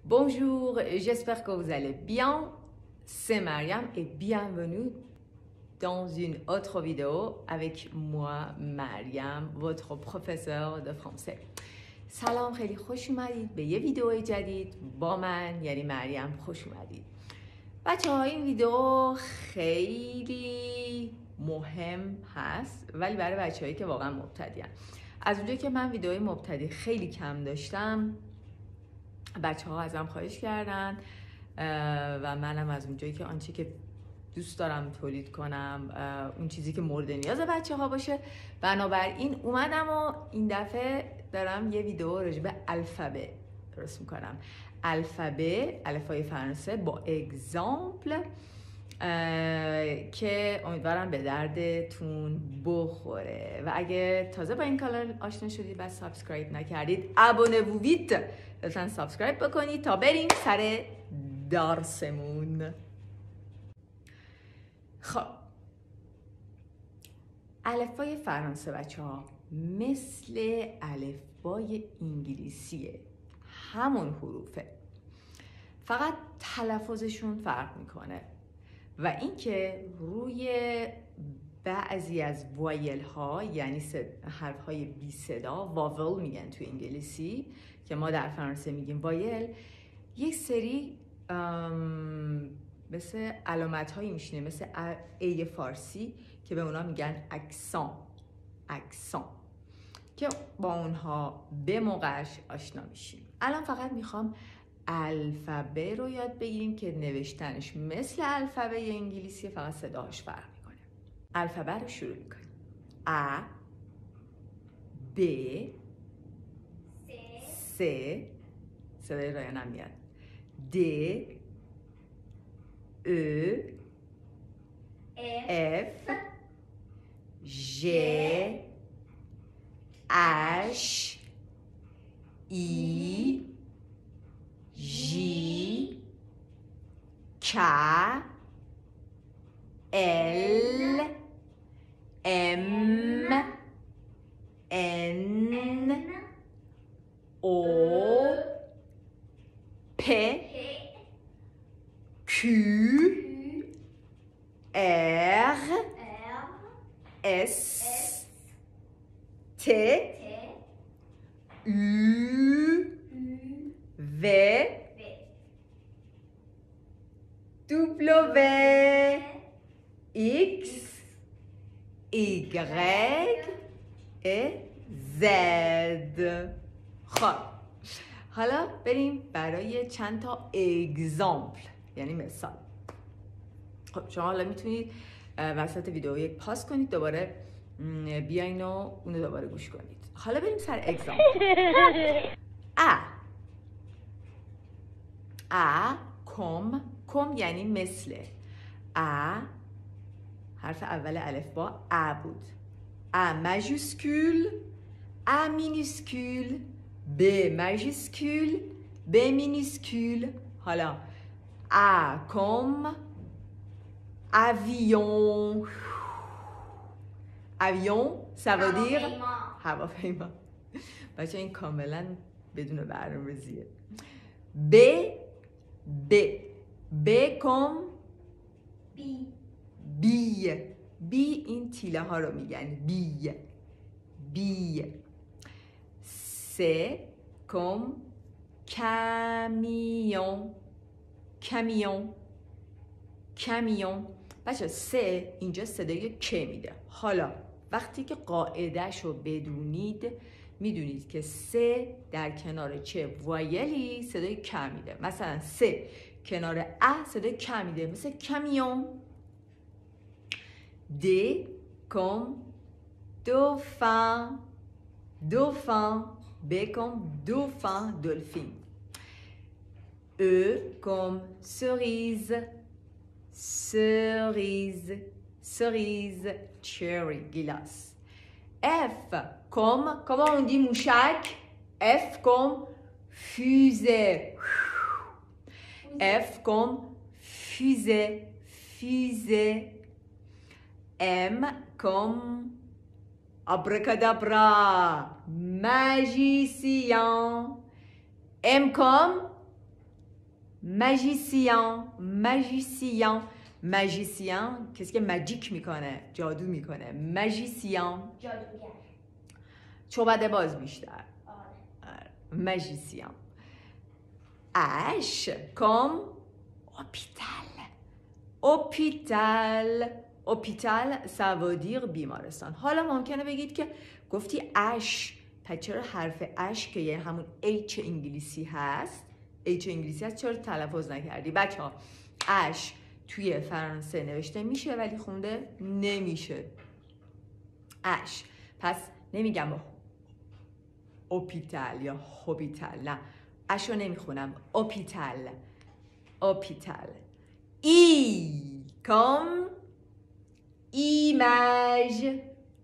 Bonjour, j'espère que vous allez bien. C'est Mariam et bienvenue dans une autre vidéo avec moi, Mariam, votre professeur de français. سلام، خیلی خوش اومدید به یه ویدیو جدید با من، یعنی مریم. خوش اومدید بچه ها. این ویدیو خیلی مهم هست ولی برای بچه هایی که واقعا مبتدی هستن. از اونجایی که من ویدیوهای مبتدی خیلی کم داشتم، بچه ها ازم خواهش کردن و منم از اونجایی که آنچه که دوست دارم تولید کنم اون چیزی که مورد نیاز بچه ها باشه، بنابراین اومدم و این دفعه دارم یه ویدیو راجع به الفبه درست میکنم. الفبه، الفبای فرانسه با اگزامپل که امیدوارم به دردتون بخوره. و اگه تازه با این کانال آشنا شدید و سابسکرایب نکردید، ابونه ویت لطفا سابسکرایب بکنید تا بریم سر درسمون. خب، الفبای فرانسه بچه ها مثل الفبای انگلیسیه، همون حروفه، فقط تلفظشون فرق میکنه و اینکه روی بعضی از وایل ها، یعنی حرف های بی صدا، واول میگن تو انگلیسی که ما در فرانسه میگیم وایل، یک سری مثل علامت هایی میشینه، مثل ای فارسی که به اونا میگن اکسان که با اونها به موقعش آشنا میشیم. الان فقط میخوام الفبه رو یاد بگیریم که نوشتنش مثل الفبه انگلیسی، فقط صداش فرق میکنه. الفبه رو شروع میکنیم. ا، ب، س، صدای رایانم میاد، د، ا، اف، ژ، اش، ای، جی، K, L, M, N, O, P, Q, R, S, T, U, V, W, X, Y, Z. خب حالا بریم برای چند تا اگزامپل، یعنی مثال. خب شما حالا میتونید وسط ویدیو یک پاس کنید، دوباره بیاین و اونو دوباره گوش کنید. حالا بریم سر اگزامپل. ا، کم یعنی مثل. ا حرف اول الفبا ا بود. ا ماژیسکول، ا مینیسکول، ب ماژیسکول، ب مینیسکول. حالا ا کم avion. avion ça veut dire هواپیما. بچه این کاملا بدون برنامه‌ریزیه. ب کم بی این تیله ها رو میگن بی. س کم کمیون. بچه سه اینجا صدای که میده. حالا وقتی که قاعدهش رو بدونید، میدونید که سه در کنار چه وایلی صدای که میده. مثلا سه کنار ا صدای که میده، مثل کمیون. د کم دوفان، ب کم دوفان، دلفین. ا کم cerise, cherry, گیلاس. F comme comment on dit موشک؟ F comme fusée. F comme fusée. M comme abracadabra, magicien. M comme magicien magicien magicien کسی که ماجیک میکنه جادو میکنه magicien جادوگر. چوبده باز بیشتر آره. magicien H comme hôpital hôpital hôpital ça veut dire بیمارستان. حالا ممکنه بگید که گفتی اش، پس چرا حرف اش که یه همون H انگلیسی هست چرا تلفظ نکردی؟ بچه ها اش توی فرانسه نوشته میشه ولی خونده نمیشه اش، پس نمیگم اوپیتال یا هوبیتال، نه اش رو نمیخونم اوپیتال اوپیتال. ای کام ایماژ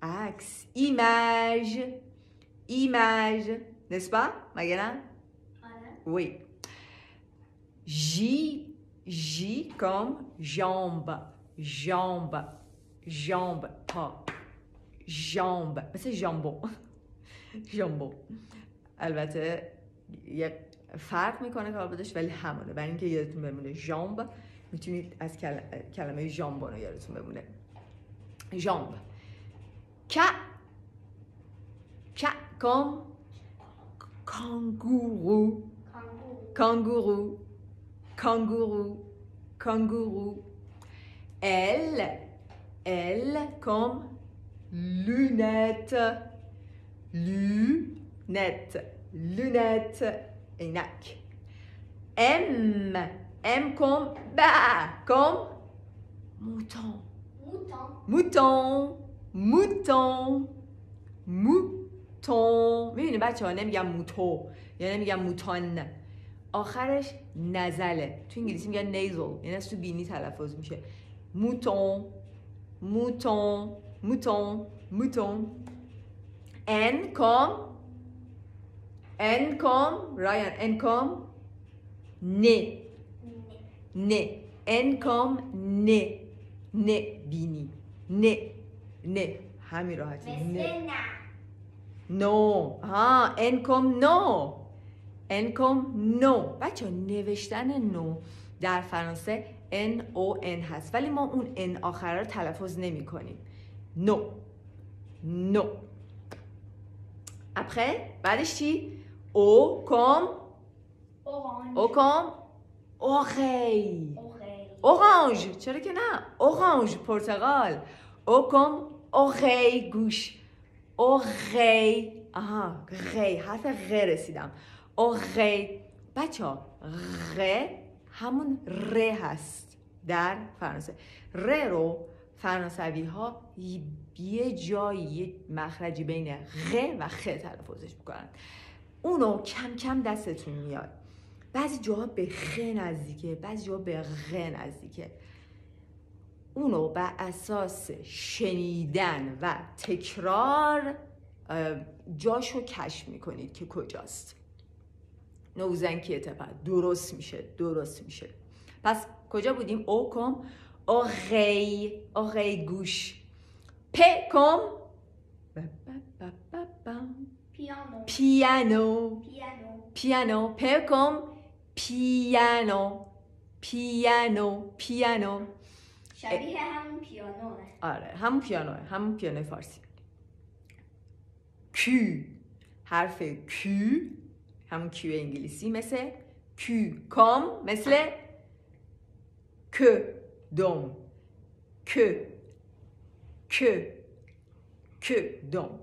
عکس ایماژ ایماژ نسبت مگه نه؟ آره. Oui. J comme jambe. Jambe. Jambe. pas jambe. مثل ژامبو. ژامبو. البته یک فرق میکنه کاربردش ولی همونه. برای اینکه یادتون بمونه ژامب میتونید از کلمه ژامبون یادتون بمونه. ژامب. K comme kangourou. Kangourou. Kangourou. Kangourou. L comme lunette. Lunette. Lunette. عینک. M comme comme mouton. موتان. Mouton. Mouton. میبینی بچه ها نمیگم موتو یا نمیگم موتان، آخرش نزله. تو انگلیسی میگن نیزل، یعنی از تو بینی تلفظ میشه. موتون موتون موتون موتون. N comme رایان N comme نه نه N comme نه نه بینی نه نه همین راحتی مثل نه نه. نو ها N comme نو N comme نو. بچه نوشتن نو در فرانسه N-O-N هست ولی ما اون N آخره رو تلفظ نمی کنیم. نو نو. après بعدش چی؟ O comme اورانج. O comme oreille. اوغی. اورانج چرا که نه؟ اورانج پرتقال. او کم اوغی گوش. اوغی آها غی حرف غ رسیدم. اوغی بچه ها غ همون ر هست در فرانسه. ر رو فرانسوی ها یه جایی یه مخرجی بین غ و خ تلفظش میکنن. اونو کم کم دستتون میاد. بعضی جاها به خ نزدیکه بعضی جاها به غ نزدیکه. اونو بر اساس شنیدن و تکرار جاشو کشف میکنید که کجاست. نوزنکی تپه درست میشه. پس کجا بودیم؟ او کم اوغی گوش. پ کم پیانو. پیانو. پیانو. پیانو. پ کم پیانو. پیانو. پیانو. شبیه همون پیانوه. آره همون پیانوه، همون پیانو فارسی. Q حرف Q همون Q انگلیسی مثل Q کام مثل که دوم که دوم.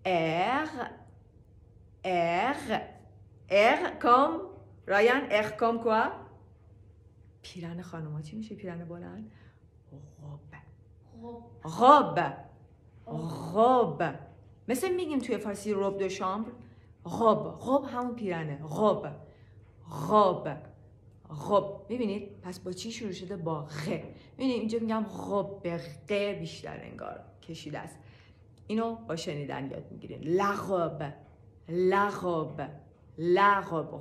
R کام رایان R کام quoi؟ پیرن خانوما چی میشه؟ پیرن بلند؟ غاب. مثل میگیم توی فارسی روب دو شامبر. غاب همون پیرنه. غاب. میبینید؟ پس با چی شروع شده؟ با غ. میبینید اینجا میگم غاب، به غ بیشتر انگار کشیده است. اینو با شنیدن یاد میگیرین. لغاب.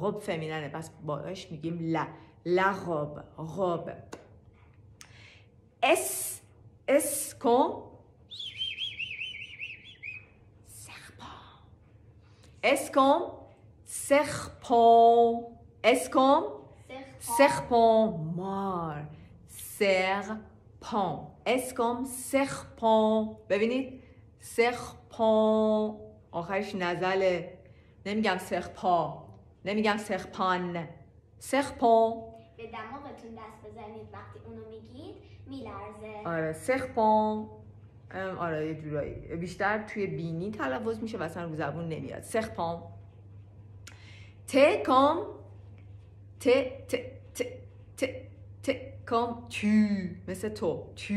غاب فمیننه پس باش میگیم لغاب. غاب. اس کن S comme serpent. S comme serpent, مار. serpent. S comme serpent. ببینید serpent آخرش نزله. نمیگم serpent، نمیگم serpent. serpent. به دماغتون دست بزنید وقتی اونو میگید میلرزه. آره serpent. آره یه جورایی بیشتر توی بینی تلفظ میشه و اصلا رو زبون نمیاد. serpent. ت comme ت ت ت ت ت comme tu مثل تو. tu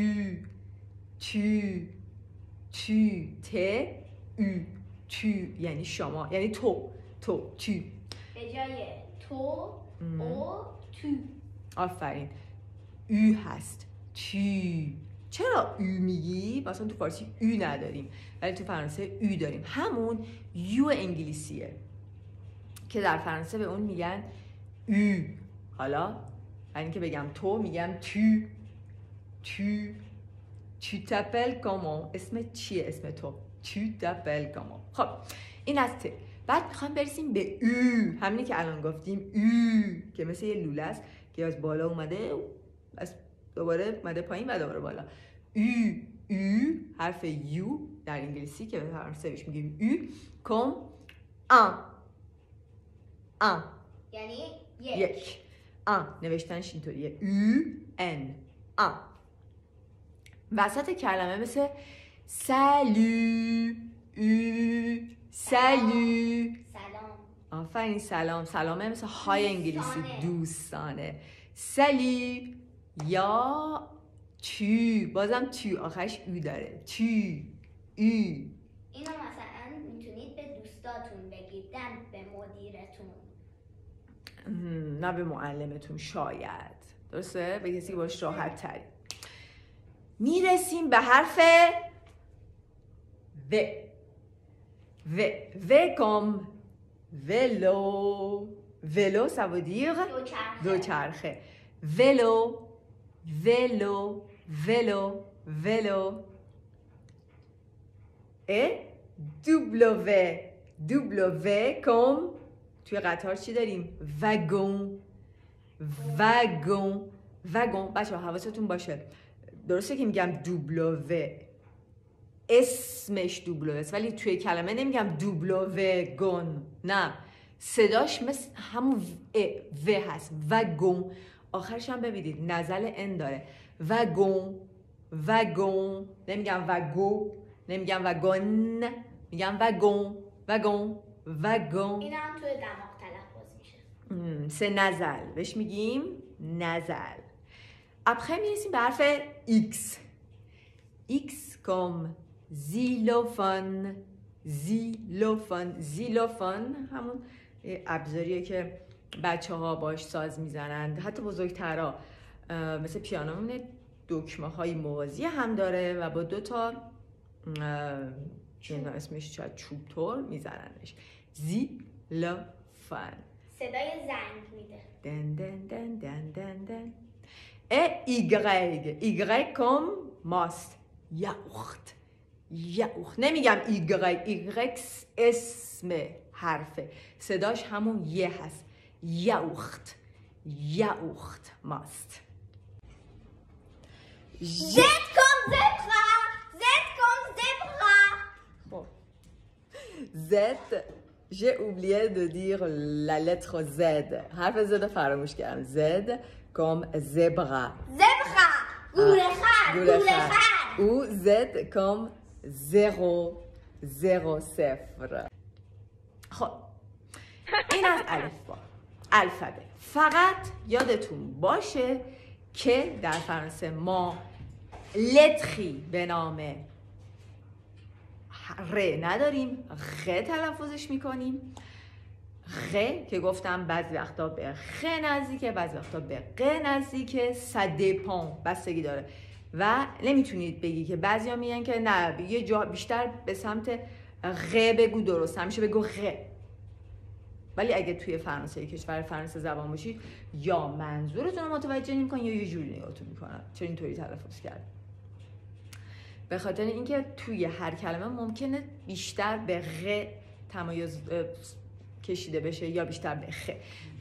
ت او tu یعنی شما، یعنی تو tu. به جای تو او تو. آفرین. او هست. tu. چرا او میگی؟ مثلا تو فارسی او نداریم ولی تو فرانسه او داریم. همون یو انگلیسیه که در فرانسه به اون میگن او. حالا برای اینکه بگم تو میگم tu t'appelles comment. اسم چیه؟ اسم تو. tu t'appelles comment. خب این از ت. بعد میخوام برسیم به او، همینی که الان گفتیم او که مثل یه لوله است که از بالا اومده از دوباره اومده پایین و دوباره بالا. او حرف یو در انگلیسی که به فرانسه بهش میگیم او کم ان یعنی یک. ان نوشتنش اینطوریه او ان ان. وسط کلمه مثل سالو او سالو. سلام. آفرین سلام. سلامه مثل های انگلیسی دوستانه. سالی یا تو. بازم تو آخرش او داره. تو او. اینو مثلا میتونید به دوستاتون بگید نه به مدیرتون. نه به معلمتون شاید. درسته؟ به کسی باش راحت تری. میرسیم به حرف و comme vélo. vélo ça veut dire دوچرخه. vélo et w comme توی قطار چی داریم؟ wagon. بچه ها حواستون باشه درسته که میگم w اسمش دوبلو است ولی توی کلمه نمیگم دوبلوگون. نه صداش مثل همون و هست. وگون آخرش هم ببینید نزل ان داره. وگون نمیگم وگو، نمیگم وگون، میگم وگون. این هم توی دماغ تلفظ میشه. سه نزل بهش میگیم نزل. après میرسیم به حرف x comme زیلوفون. همون ابزاریه که بچه ها باش ساز میزنند. حتی بزرگترها مثل پیانو دکمه های موازی هم داره و با 2 تا اسمش شاید چوب طور میزننش. زیلوفون صدای زنگ میده. دن. y comme ماست. یاوخت. نمیگم y اسم حرفه صداش همون یه هست. یاوخت ماست. Z comme zebra. Bon. Z j'ai oublié de dire la lettre Z. حرف Z رو فراموش کردم. Z comme zebra. گورخر. او Z comme 0. خب این از الفبه. فقط یادتون باشه که در فرانسه ما لتری به نام ر نداریم. غ تلفظش میکنیم. غ که گفتم بعضی وقتا به خ نزدیکه بعضی وقتا به ق نزدیکه. سدپان بستگی داره و نمیتونید بگی که بعضیا میگن که نه یه جا بیشتر به سمت غ بگو درست همیشه بگو غ. ولی اگه توی فرانسه کشور فرانسه زبان باشید یا منظورتون رو متوجه نمی‌کنن یا یه جوری نگاهتون میکنن چرا اینطوری تلفظ کرد. به خاطر اینکه توی هر کلمه ممکنه بیشتر به غ تمایز کشیده بشه یا بیشتر به خ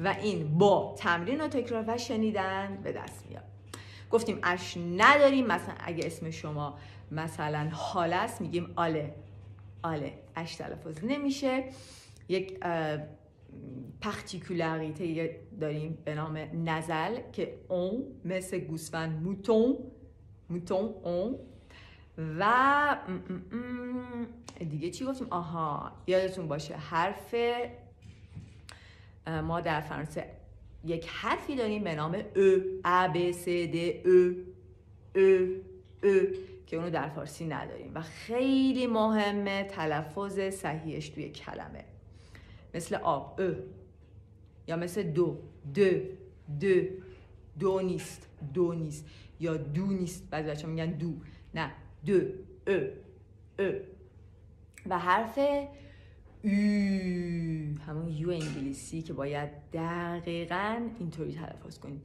و این با تمرین و تکرار و شنیدن به دست میاد. گفتیم اش نداریم، مثلا اگه اسم شما مثلا حاله است میگیم آله، آله اش تلفظ نمیشه. یک پارتیکولاریته داریم به نام نزل که اون مثل گوسفند موتون، موتون اون. و دیگه چی گفتیم؟ آها یادتون باشه حرف ما در فرانسه یک حرفی داریم به نام ا ب س د ا که اونو در فارسی نداریم و خیلی مهمه تلفظ صحیحش توی کلمه، مثل آب یا مثل دو نیست، دو نیست یا دو نیست، بعضی بچه‌ها میگن دو، نه دو و حرف همون یو انگلیسی که باید دقیقاً اینطوری تلفظ کنیم،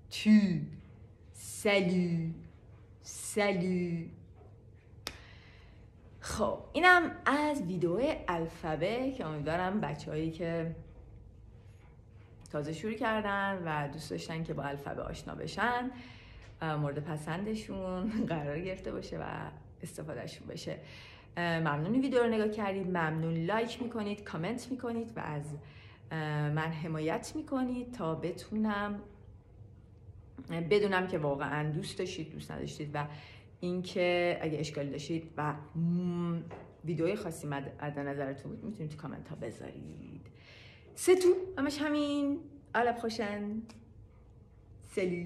تو، سلو. خب اینم از ویدیو الفبه که امیدوارم بچه‌هایی که تازه شروع کردن و دوست داشتن که با الفبه آشنا بشن مورد پسندشون قرار گرفته باشه و استفادهشون بشه. ممنون ویدیو رو نگاه کردید، ممنون لایک میکنید، کامنت میکنید و از من حمایت میکنید تا بتونم بدونم که واقعا دوست داشتید، دوست نداشتید و اینکه اگه اشکالی داشتید و ویدیوی خاصی مد نظرتون بود میتونید تو کامنت ها بذارید. همش همین. آلا پروشن. سلو.